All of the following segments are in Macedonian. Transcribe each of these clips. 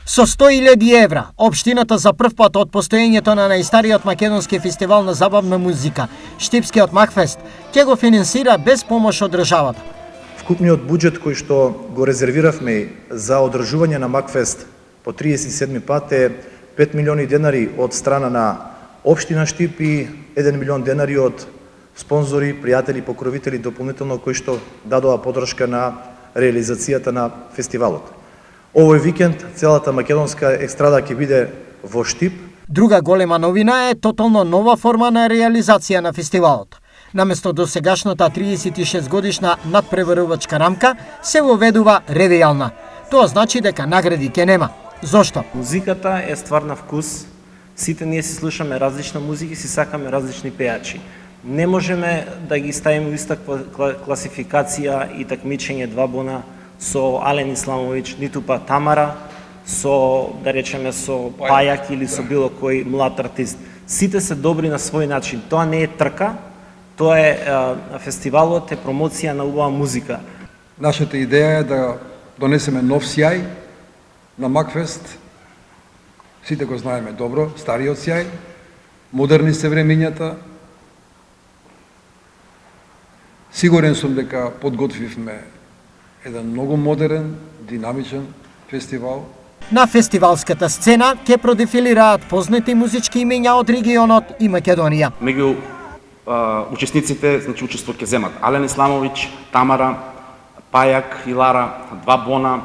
Со 100.000 евра, општината за прв пат од постоењето на најстариот македонски фестивал на забавна музика, Штипскиот Макфест, ќе го финансира без помош од државата. Вкупниот буџет кој што го резервиравме за одржување на Макфест по 37 пат е 5 милиони денари од страна на општина Штип и 1 милион денари од спонзори, пријатели, покровители дополнително кои што дадоа поддршка на реализацијата на фестивалот. Овој викенд целата македонска естрада ќе биде во Штип. Друга голема новина е тотално нова форма на реализација на фестивалот. Наместо досегашната 36 годишна надпреварувачка рамка, се воведува ревијална. Тоа значи дека награди ќе нема. Зошто? Музиката е ствар на вкус. Сите ние си слушаме различна музика и си сакаме различни пејачи. Не можеме да ги ставиме во иста класификација и такмичење два бона со Ален Исламовиќ, ниту па Тамара, со, да речеме, со Пајак или со било кој млад артист. Сите се добри на свој начин. Тоа не е трка, тоа е фестивалот е промоција на убава музика. Нашата идеја е да донесеме нов сјај на Макфест. Сите го знаеме добро, стариот сјај, модерни се времињата. Сигурен сум дека подготвивме еден многу модерен, динамичен фестивал. На фестивалската сцена ќе продефилираат познати музички имења од регионот и Македонија. Меѓу учесниците, значи учество ќе земат Ален Исламовиќ, Тамара, Пајак, Илара, Два Бона,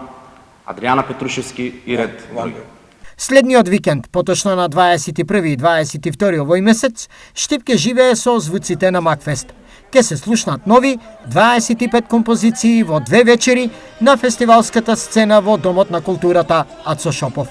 Адријана Петрушевски и ред други. Следниот викенд, поточно на 21 и 22 овој месец, Штип ќе живее со звуците на Макфест. Ке се слушнат нови 25 композиции во 2 вечери на фестивалската сцена во Домот на културата Ацо Шопов.